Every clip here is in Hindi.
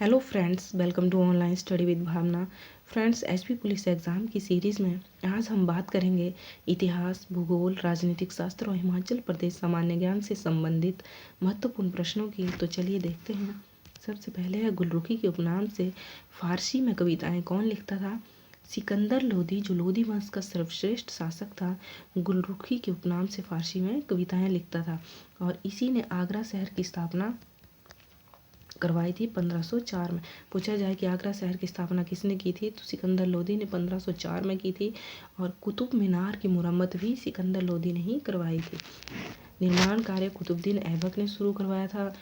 Hello friends, welcome to online study with Bhavna. Friends, SP police exam की सीरीज़ में आज हम बात करेंगे इतिहास, भूगोल, राजनीतिक शास्त्र और हिमाचल प्रदेश सामान्य ज्ञान से संबंधित महत्वपूर्ण प्रश्नों की। तो चलिए देखते हैं। सबसे पहले है गुलरुखी के उपनाम से फारसी में कविताएं कौन लिखता था? सिकंदर लोदी, जो लोदी वंश का सर्वश्रेष्ठ शासक था, गुलरुखी के उपनाम से फारसी में कविताएं लिखता था और इसी ने आगरा शहर की स्थापना करवाई थी 1504 में। पूछा जाए कि आगरा शहर की स्थापना किसने की थी, तो सिकंदर लोदी ने 1504 में की थी और कुतुब मीनार की मुरम्मत भी सिकंदर लोदी ने ही करवाई थी। निर्माण कार्य कुतुबुद्दीन ऐबक ने शुरू करवाया था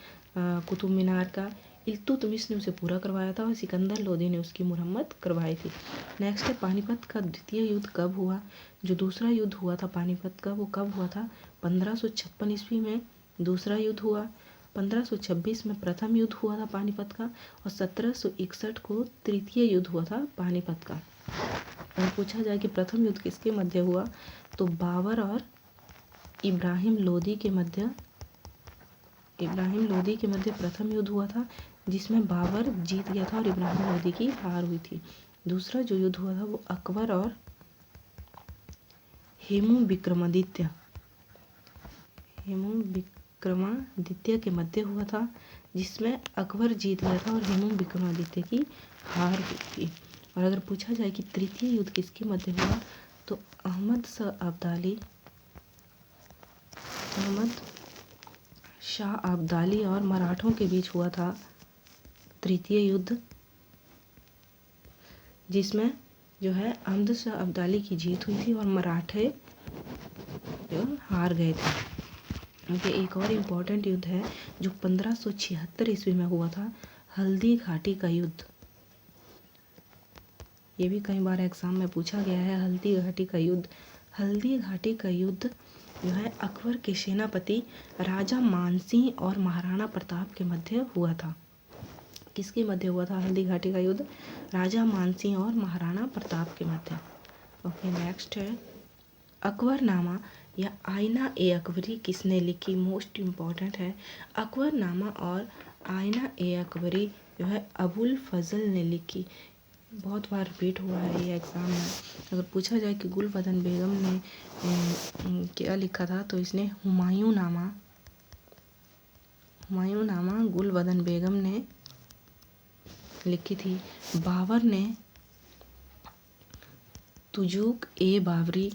कुतुब मीनार का। इल्तुतमिश ने उसे पूरा करवाया था और सिकंदर लोदी ने उसकी मुरम्मत करवाई थी। नेक्स्ट है पानीपत का द्वितीय युद्ध कब हुआ? जो दूसरा युद्ध हुआ था पानीपत का, वो कब हुआ था? 1556 ईस्वी में दूसरा युद्ध हुआ। 1526 में प्रथम युद्ध हुआ था पानीपत का और 1761 को तृतीय युद्ध हुआ था पानीपत का। और पूछा जाए कि प्रथम युद्ध किसके मध्य हुआ, तो बाबर और इब्राहिम लोदी के मध्य प्रथम युद्ध हुआ था, जिसमें बाबर जीत गया था और इब्राहिम लोदी की हार हुई थी। दूसरा जो युद्ध हुआ था वो अकबर और हेमू विक्रमादित्य के मध्य हुआ था, जिसमें अकबर जीत गया था और हेमू विक्रमादित्य की हार हुई थी। और अगर पूछा जाए कि तृतीय युद्ध किसके मध्य हुआ, तो अहमद शाह अब्दाली और मराठों के बीच हुआ था तृतीय युद्ध, जिसमें जो है अहमद शाह अब्दाली की जीत हुई थी और मराठे जो हार गए थे। ओके, एक और इम्पोर्टेंट युद्ध है जो 1576 ईस्वी में हुआ था, हल्दी घाटी का युद्ध। ये भी कई बार एग्जाम में पूछा गया है, हल्दी घाटी का युद्ध। हल्दी घाटी का युद्ध जो है अकबर के सेनापति राजा मानसिंह और महाराणा प्रताप के मध्य हुआ था। किसके मध्य हुआ था हल्दी घाटी का युद्ध? राजा मानसिंह और महाराणा प्रताप के मध्य। ओके, नेक्स्ट है अकबरनामा या आईना ए अकबरी किसने लिखी? मोस्ट इम्पॉर्टेंट है। अकबरनामा और आईना ए अकबरी जो है अबुल फजल ने लिखी। बहुत बार रिपीट हुआ है ये एग्ज़ाम में। अगर पूछा जाए कि गुलबदन बेगम ने क्या लिखा था, तो इसने हुमायूंनामा गुलबदन बेगम ने लिखी थी। बाबर ने तुजुक ए बाबरी,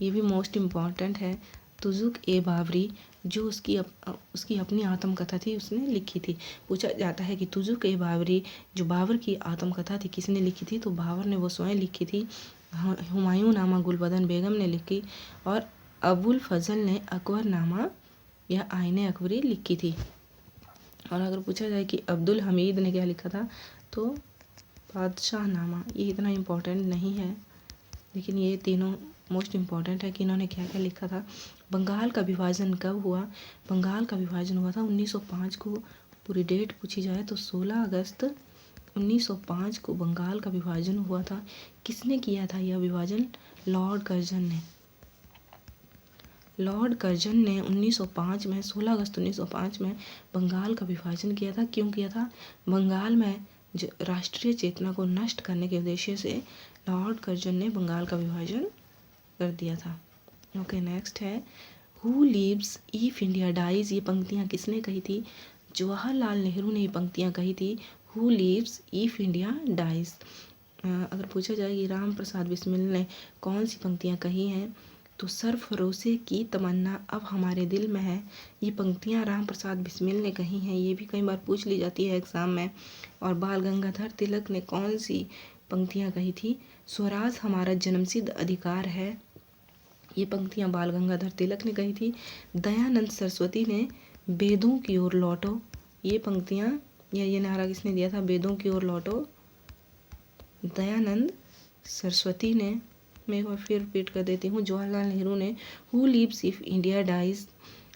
ये भी मोस्ट इम्पॉर्टेंट है। तुजुक ए बाबरी जो उसकी अपनी आत्मकथा थी उसने लिखी थी। पूछा जाता है कि तुजुक ए बाबरी जो बाबर की आत्मकथा थी किसने लिखी थी, तो बाबर ने वो स्वयं लिखी थी। हुमायूंनामा गुलबदन बेगम ने लिखी और अबुल फजल ने अकबरनामा या आईने अकबरी लिखी थी। और अगर पूछा जाए कि अब्दुल हमीद ने क्या लिखा था, तो बादशाहनामा। ये इतना इम्पोर्टेंट नहीं है, लेकिन ये तीनों मोस्ट इम्पॉर्टेंट है कि इन्होंने क्या क्या लिखा था। बंगाल का विभाजन कब हुआ? बंगाल का विभाजन हुआ था 1905 को। पूरी डेट पूछी जाए तो 16 अगस्त 1905 को बंगाल का विभाजन हुआ था। किसने किया था यह विभाजन? लॉर्ड कर्जन ने 1905 में 16 अगस्त 1905 में बंगाल का विभाजन किया था। क्यों किया था? बंगाल में राष्ट्रीय चेतना को नष्ट करने के उद्देश्य से लॉर्ड कर्जन ने बंगाल का विभाजन कर दिया था। ओके, नेक्स्ट है who lives if India dies. ये पंक्तियाँ किसने कही थी? जवाहरलाल नेहरू ने ये पंक्तियाँ कही थी, who lives if India dies. अगर पूछा जाए कि राम प्रसाद बिस्मिल ने कौन सी पंक्तियाँ कही हैं, तो सरफरोशी की तमन्ना अब हमारे दिल में है। ये पंक्तियाँ राम प्रसाद बिस्मिल ने कही हैं। ये भी कई बार पूछ ली जाती है एग्ज़ाम में। और बाल गंगाधर तिलक ने कौन सी पंक्तियाँ कही थी? स्वराज हमारा जन्मसिद्ध अधिकार है। ये पंक्तियाँ बाल गंगाधर तिलक ने कही थी। दयानंद सरस्वती ने वेदों की ओर लौटो। ये पंक्तियाँ या ये नारा किसने दिया था? वेदों की ओर लौटो दयानंद सरस्वती ने। मैं एक बार फिर रिपीट कर देती हूँ। जवाहरलाल नेहरू ने who lives if India dies,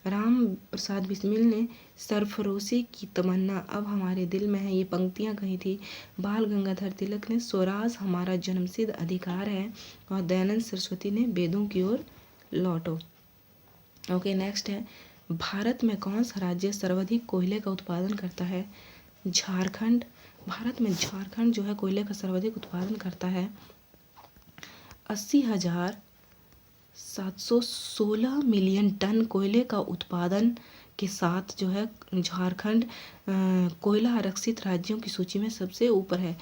Ram Prasad Bismil ने सरफरोशी की तमन्ना अब हमारे दिल में है, ये पंक्तियाँ कही थी। बाल गंगाधर तिलक ने स्वराज हमारा जन्मसिद्ध अधिकार है और दयानंद सरस्वती ने वेदों की ओर लौटो। ओके, नेक्स्ट है भारत में कौन सा राज्य सर्वाधिक कोयले का उत्पादन करता है? झारखंड, भारत में झारखंड जो है कोयले का सर्वाधिक उत्पादन करता है। 80,716 मिलियन टन कोयले का उत्पादन के साथ जो है झारखंड कोयला आरक्षित राज्यों की सूची में सबसे ऊपर है।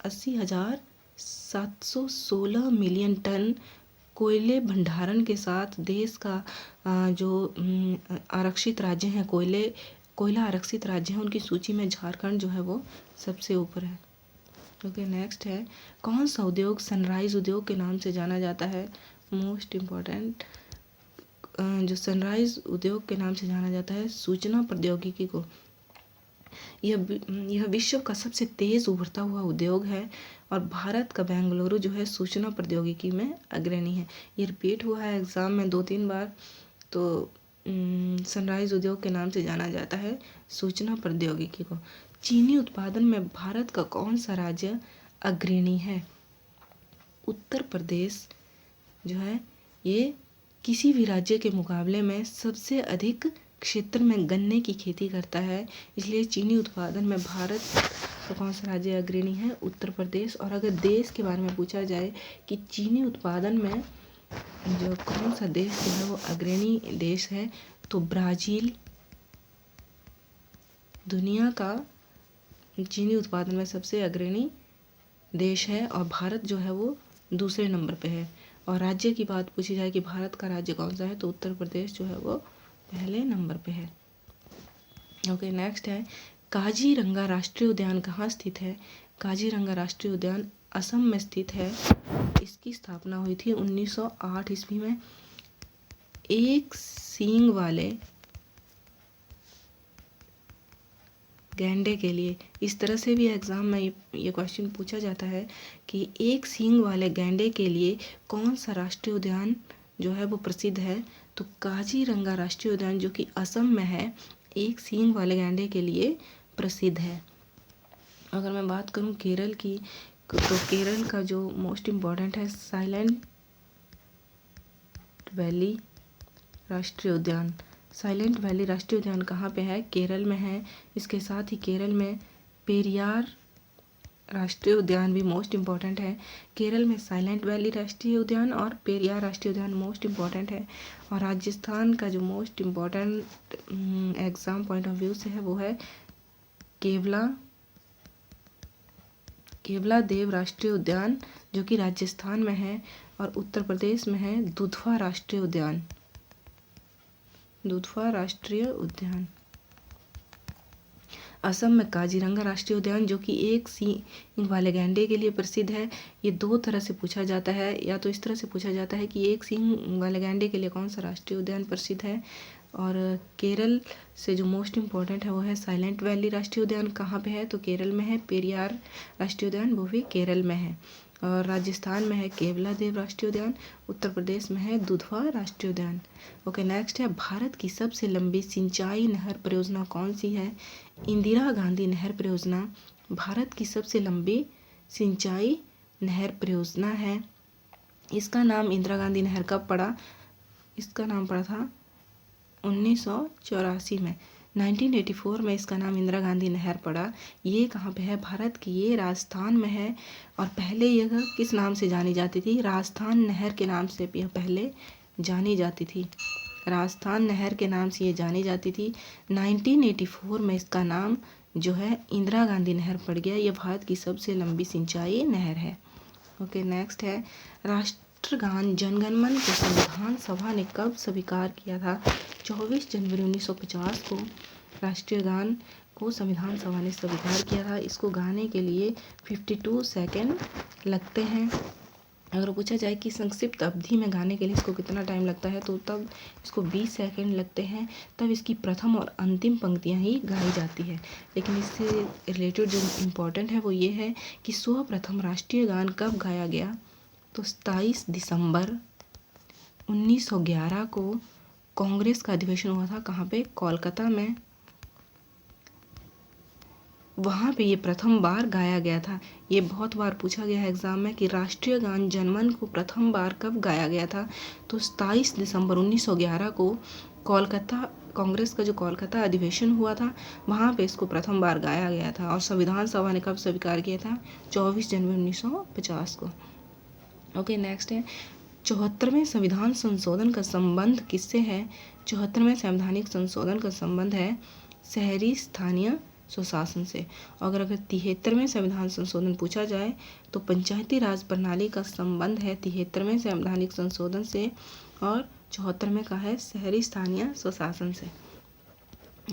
80,716 मिलियन टन कोयले भंडारण के साथ देश का जो आरक्षित राज्य हैं, कोयला आरक्षित राज्य हैं, उनकी सूची में झारखंड जो है वो सबसे ऊपर है। ओके, नेक्स्ट है, कौन सा उद्योग सनराइज उद्योग के नाम से जाना जाता है? मोस्ट इम्पॉर्टेंट, जो सनराइज उद्योग के नाम से जाना जाता है सूचना प्रौद्योगिकी को। यह विश्व का सबसे तेज उभरता हुआ उद्योग है और भारत का बेंगलुरु जो है सूचना प्रौद्योगिकी में अग्रणी है। ये रिपीट हुआ है एग्जाम में 2-3 बार। तो सनराइज उद्योग के नाम से जाना जाता है सूचना प्रौद्योगिकी को। चीनी उत्पादन में भारत का कौन सा राज्य अग्रणी है? उत्तर प्रदेश जो है ये किसी भी राज्य के मुकाबले में सबसे अधिक क्षेत्र में गन्ने की खेती करता है, इसलिए चीनी उत्पादन में भारत का कौन सा राज्य अग्रणी है? उत्तर प्रदेश। और अगर देश के बारे में पूछा जाए कि चीनी उत्पादन में जो कौन सा देश जो है वो अग्रणी देश है, तो ब्राज़ील दुनिया का चीनी उत्पादन में सबसे अग्रणी देश है और भारत जो है वो दूसरे नंबर पे है। और राज्य की बात पूछी जाए कि भारत का राज्य कौन सा है, तो उत्तर प्रदेश जो है वो पहले नंबर पे है। ओके, नेक्स्ट है, काजीरंगा राष्ट्रीय उद्यान कहाँ स्थित है? काजीरंगा राष्ट्रीय उद्यान असम में स्थित है। इसकी स्थापना हुई थी 1908 ईस्वी में। एक सींग वाले गैंडे के लिए, इस तरह से भी एग्ज़ाम में ये क्वेश्चन पूछा जाता है कि एक सींग वाले गैंडे के लिए कौन सा राष्ट्रीय उद्यान जो है वो प्रसिद्ध है? तो काजीरंगा राष्ट्रीय उद्यान जो कि असम में है, एक सींग वाले गैंडे के लिए प्रसिद्ध है। अगर मैं बात करूं केरल की, तो केरल का जो मोस्ट इम्पॉर्टेंट है साइलेंट वैली राष्ट्रीय उद्यान। साइलेंट वैली राष्ट्रीय उद्यान कहाँ पे है? केरल में है। इसके साथ ही केरल में पेरियार राष्ट्रीय उद्यान भी मोस्ट इम्पॉर्टेंट है। केरल में साइलेंट वैली राष्ट्रीय उद्यान और पेरियार राष्ट्रीय उद्यान मोस्ट इम्पॉर्टेंट है। और राजस्थान का जो most important exam point of view से है वो है केवला देव राष्ट्रीय उद्यान जो कि राजस्थान में है। और उत्तर प्रदेश में है दुधवा राष्ट्रीय उद्यान। दुधवा राष्ट्रीय उद्यान। असम में काजीरंगा राष्ट्रीय उद्यान जो कि एक सींग वाले गैंडे के लिए प्रसिद्ध है। ये दो तरह से पूछा जाता है, या तो इस तरह से पूछा जाता है कि एक सींग वाले गैंडे के लिए कौन सा राष्ट्रीय उद्यान प्रसिद्ध है। और केरल से जो मोस्ट इम्पॉर्टेंट है वो है साइलेंट वैली राष्ट्रीय उद्यान कहाँ पे है? तो केरल में है। पेरियार राष्ट्रीय उद्यान वो भी केरल में है। और राजस्थान में है केवला देव राष्ट्रीय उद्यान। उत्तर प्रदेश में है दुधवा राष्ट्रीय उद्यान। ओके, नेक्स्ट है, भारत की सबसे लंबी सिंचाई नहर परियोजना कौन सी है? इंदिरा गांधी नहर परियोजना भारत की सबसे लंबी सिंचाई नहर परियोजना है। इसका नाम इंदिरा गांधी नहर कब पड़ा? इसका नाम पड़ा था 1984 में। 1984 में इसका नाम इंदिरा गांधी नहर पड़ा। ये कहाँ पे है? भारत की ये राजस्थान में है। और पहले यह किस नाम से जानी जाती थी? राजस्थान नहर के नाम से यह पहले जानी जाती थी। राजस्थान नहर के नाम से ये जानी जाती थी। 1984 में इसका नाम जो है इंदिरा गांधी नहर पड़ गया। ये भारत की सबसे लंबी सिंचाई नहर है। ओके, नेक्स्ट है, राष्ट्रगान जनगण मन को संविधान सभा ने कब स्वीकार किया था? 24 जनवरी 1950 को राष्ट्रीय गान को संविधान सभा ने स्वीकार किया था। इसको गाने के लिए 52 सेकेंड लगते हैं। अगर पूछा जाए कि संक्षिप्त अवधि में गाने के लिए इसको कितना टाइम लगता है, तो तब इसको 20 सेकेंड लगते हैं। तब इसकी प्रथम और अंतिम पंक्तियां ही गाई जाती है। लेकिन इससे रिलेटेड जो इम्पोर्टेंट है वो ये है कि सर्वप्रथम राष्ट्रीय गान कब गाया गया? तो 27 दिसंबर 1911 को कांग्रेस का अधिवेशन हुआ था। कहाँ पे? कोलकाता में। वहाँ पे ये प्रथम बार गाया गया था। ये बहुत बार पूछा गया है एग्ज़ाम में कि राष्ट्रीय गान जनमन को प्रथम बार कब गाया गया था? तो 27 दिसंबर 1911 को कोलकाता कांग्रेस का जो कोलकाता अधिवेशन हुआ था वहाँ पे इसको प्रथम बार गाया गया था। और संविधान सभा ने कब स्वीकार किया था? 24 जनवरी 1950 को। ओके, नेक्स्ट है 74वें संविधान संशोधन का संबंध किससे है? 74वें संवैधानिक संशोधन का संबंध है शहरी स्थानीय स्वशासन से। अगर 73वें संविधान संशोधन पूछा जाए तो पंचायती राज प्रणाली का संबंध है 73वें संवैधानिक संशोधन से, और 74वें का है शहरी स्थानीय स्वशासन से।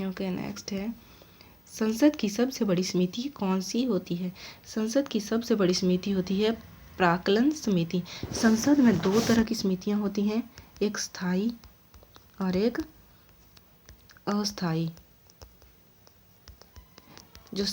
ओके, नेक्स्ट है संसद की सबसे बड़ी समिति कौन सी होती है? संसद की सबसे बड़ी समिति होती है प्राक्कलन समिति। संसद में दो तरह की समितियां होती हैं, एक स्थायी और एक अस्थायी। जो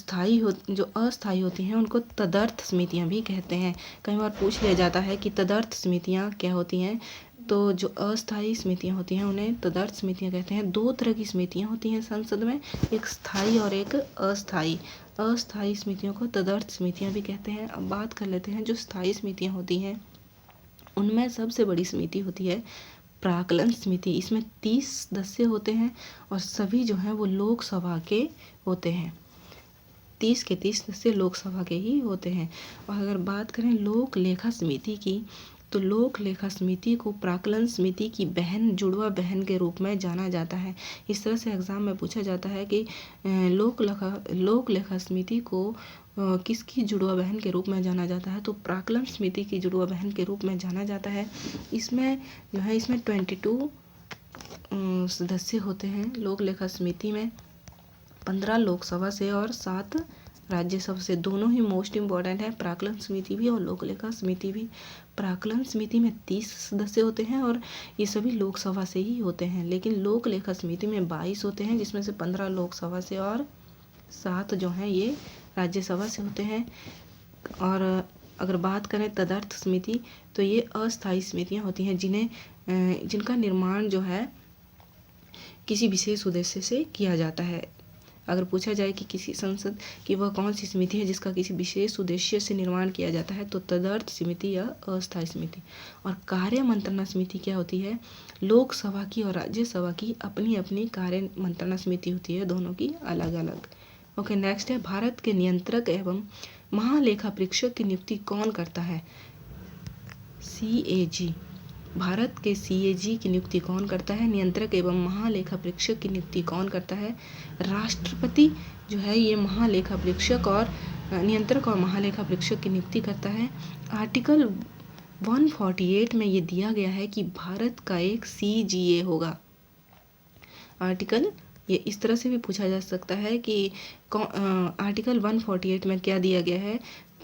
अस्थायी होती हैं उनको तदर्थ समितियां भी कहते हैं। कई बार पूछ लिया जाता है कि तदर्थ समितियां क्या होती हैं, तो जो अस्थायी समितियां होती हैं उन्हें तदर्थ समितियां कहते हैं। दो तरह की समितियां होती हैं संसद में, एक स्थायी और एक अस्थायी। अस्थायी समितियों को तदर्थ समितियां भी कहते हैं। अब बात कर लेते हैं जो स्थायी समितियां होती हैं उनमें सबसे बड़ी समिति होती है प्राक्कलन समिति। इसमें 30 सदस्य होते हैं और सभी जो हैं वो लोकसभा के होते हैं। 30 के 30 सदस्य लोकसभा के ही होते हैं। और अगर बात करें लोक लेखा समिति की, तो लोक लेखा समिति को प्राक्कलन समिति की बहन, जुड़वा बहन के रूप में जाना जाता है। इस तरह से एग्जाम में पूछा जाता है कि लोक लेखा समिति को किसकी जुड़वा बहन के रूप में जाना जाता है, तो प्राक्कलन समिति की जुड़वा बहन के रूप में जाना जाता है। इसमें जो है इसमें 22 सदस्य होते हैं लोक लेखा समिति में, 15 लोकसभा से और 7 राज्यसभा से। दोनों ही मोस्ट इम्पॉर्टेंट है, प्राक्कलन समिति भी और लोक लेखा समिति भी। प्राक्कलन समिति में 30 सदस्य होते हैं और ये सभी लोकसभा से ही होते हैं, लेकिन लोक लेखा समिति में 22 होते हैं जिसमें से 15 लोकसभा से और 7 जो हैं ये राज्यसभा से होते हैं। और अगर बात करें तदर्थ समिति, तो ये अस्थायी समितियां होती हैं जिनका निर्माण जो है किसी विशेष उद्देश्य से किया जाता है। अगर पूछा जाए कि किसी संसद की वह कौन सी समिति है जिसका किसी विशेष उद्देश्य से निर्माण किया जाता है, तो तदर्थ समिति या अस्थायी समिति। और कार्य मंत्रणा समिति क्या होती है? लोकसभा की और राज्यसभा की अपनी अपनी कार्य मंत्रणा समिति होती है, दोनों की अलग अलग। ओके, नेक्स्ट है भारत के नियंत्रक एवं महालेखा परीक्षक की नियुक्ति कौन करता है? CAG। भारत के CAG की नियुक्ति कौन करता है? नियंत्रक एवं महालेखा परीक्षक की नियुक्ति कौन करता है? राष्ट्रपति जो है ये महालेखा परीक्षक और नियंत्रक और महालेखा परीक्षक की नियुक्ति करता है। आर्टिकल 148 में ये दिया गया है कि भारत का एक CGA होगा। आर्टिकल ये इस तरह से भी पूछा जा सकता है कि आर्टिकल 148 में क्या दिया गया है,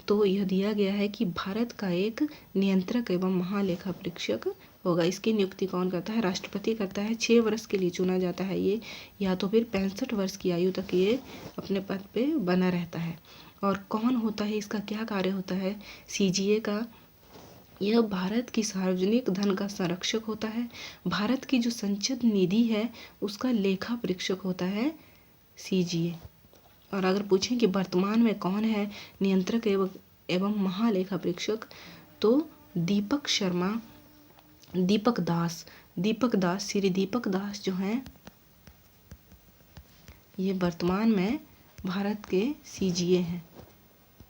तो यह दिया गया है कि भारत का एक नियंत्रक एवं महालेखा परीक्षक होगा। इसकी नियुक्ति कौन करता है? राष्ट्रपति करता है। 6 वर्ष के लिए चुना जाता है ये, या तो फिर 65 वर्ष की आयु तक ये अपने पद पे बना रहता है। और कौन होता है, इसका क्या कार्य होता है CGA का? यह भारत की सार्वजनिक धन का संरक्षक होता है। भारत की जो संचित निधि है उसका लेखा परीक्षक होता है CGA। और अगर पूछें कि वर्तमान में कौन है नियंत्रक एवं महालेखा परीक्षक, तो दीपक दास, श्री दीपक दास जो हैं ये वर्तमान में भारत के CGA हैं।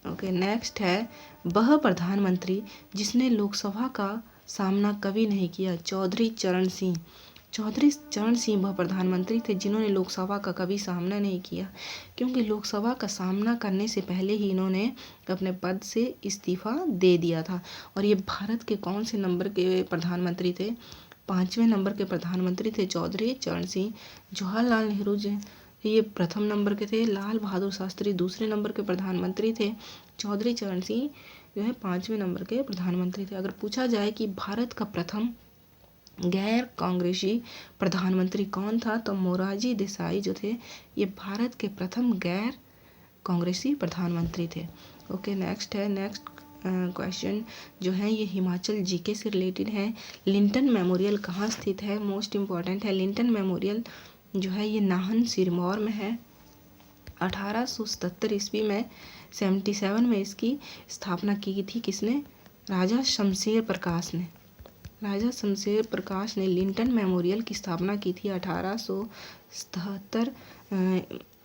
ओके, नेक्स्ट है वह प्रधानमंत्री जिसने लोकसभा का सामना कभी नहीं किया? चौधरी चरण सिंह वह प्रधानमंत्री थे जिन्होंने लोकसभा का कभी सामना नहीं किया, क्योंकि लोकसभा का सामना करने से पहले ही इन्होंने अपने पद से इस्तीफा दे दिया था। और ये भारत के कौन से नंबर के प्रधानमंत्री थे? 5वें नंबर के प्रधानमंत्री थे चौधरी चरण सिंह। जवाहरलाल नेहरू जी ये प्रथम नंबर के थे। लाल बहादुर शास्त्री दूसरे नंबर के प्रधानमंत्री थे। चौधरी चरण सिंह जो है 5वें नंबर के प्रधानमंत्री थे। अगर पूछा जाए कि भारत का प्रथम गैर कांग्रेसी प्रधानमंत्री कौन था, तो मोरारजी देसाई जो थे ये भारत के प्रथम गैर कांग्रेसी प्रधानमंत्री थे। ओके, नेक्स्ट क्वेश्चन जो है ये हिमाचल GK से रिलेटेड है। लिंटन मेमोरियल कहाँ स्थित है? मोस्ट इम्पॉर्टेंट है। लिंटन मेमोरियल जो है ये नाहन सिरमौर में है। 1877 ईस्वी में 77 में इसकी स्थापना की थी। किसने? राजा शमशेर प्रकाश ने। राजा शमशेर प्रकाश ने लिंटन मेमोरियल की स्थापना की थी 1877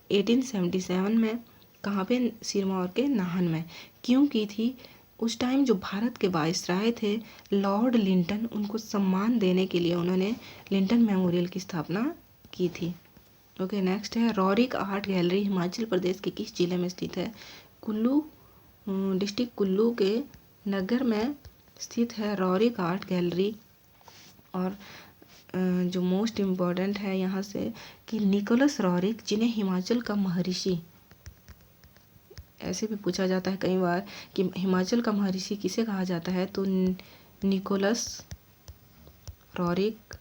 1877 में। कहाँ पे? सिरमौर के नाहन में। क्यों की थी? उस टाइम जो भारत के वायसराय थे लॉर्ड लिंटन, उनको सम्मान देने के लिए उन्होंने लिंटन मेमोरियल की स्थापना की थी। ओके, नेक्स्ट है Roerich art gallery Himachal Pradesh के किस जिले में स्थित है? कुल्लू डिस्ट्रिक्ट कुल्लू के नगर में स्थित है रौरिक आर्ट गैलरी। और जो मोस्ट इम्पॉर्टेंट है यहाँ से कि निकोलस रौरिक, जिन्हें हिमाचल का महर्षि, ऐसे भी पूछा जाता है कई बार कि हिमाचल का महर्षि किसे कहा जाता है, तो निकोलस रौरिक,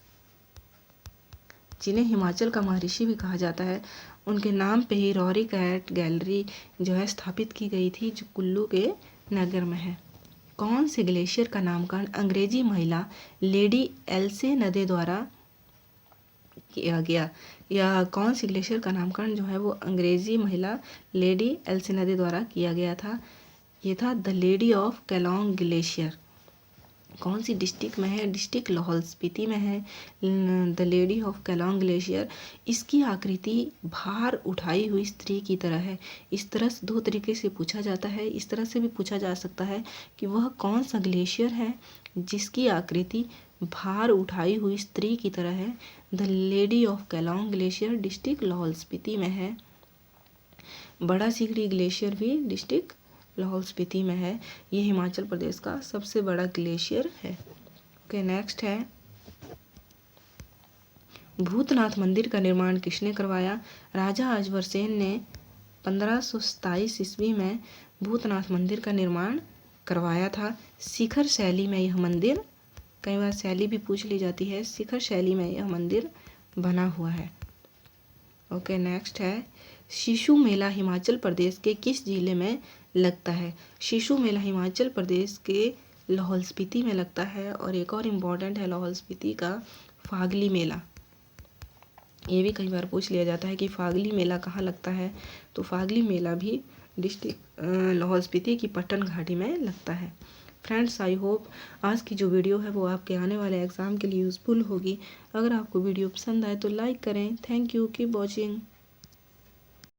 जिन्हें हिमाचल का महर्षि भी कहा जाता है, उनके नाम पे ही रौरिक आर्ट गैलरी जो है स्थापित की गई थी, जो कुल्लू के नगर में है। कौन से ग्लेशियर का नामकरण अंग्रेजी महिला लेडी एल्से नदे द्वारा किया गया? या कौन सी ग्लेशियर का नामकरण जो है वो अंग्रेजी महिला लेडी एल्से नदे द्वारा किया गया था? ये था the lady of Kelong glacier. कौन सी डिस्ट्रिक्ट में है? डिस्ट्रिक्ट लाहौल स्पीति में है the lady of Kelong glacier. इसकी आकृति भार उठाई हुई स्त्री की तरह है। इस तरह से दो तरीके से पूछा जाता है। इस तरह से भी पूछा जा सकता है कि वह कौन सा ग्लेशियर है जिसकी आकृति भार उठाई हुई स्त्री की तरह है? The lady of Kelong glacier district Lahaul Spiti में है। बड़ा सीगड़ी ग्लेशियर भी डिस्ट्रिक्ट लाहौल स्पीति में है। ये हिमाचल प्रदेश का सबसे बड़ा ग्लेशियर है। ओके, नेक्स्ट है भूतनाथ मंदिर का निर्माण किसने करवाया? राजा अजबरसेन ने 1527 ईस्वी में भूतनाथ मंदिर का निर्माण करवाया था। शिखर शैली में यह मंदिर, कई बार शैली भी पूछ ली जाती है, शिखर शैली में यह मंदिर बना हुआ है। ओके, नेक्स्ट है शिशु मेला हिमाचल प्रदेश के किस जिले में लगता है? शिशु मेला हिमाचल प्रदेश के लाहौल स्पीति में लगता है। और एक और इम्पॉर्टेंट है लाहौल स्पीति का फागली मेला। ये भी कई बार पूछ लिया जाता है कि फागली मेला कहाँ लगता है, तो फागली मेला भी डिस्ट्रिक्ट लाहौल स्पीति की पट्टन घाटी में लगता है। फ्रेंड्स, आई होप आज की जो वीडियो है वो आपके आने वाले एग्ज़ाम के लिए यूज़फुल होगी। अगर आपको वीडियो पसंद आए तो लाइक करें। Thank you, keep watching.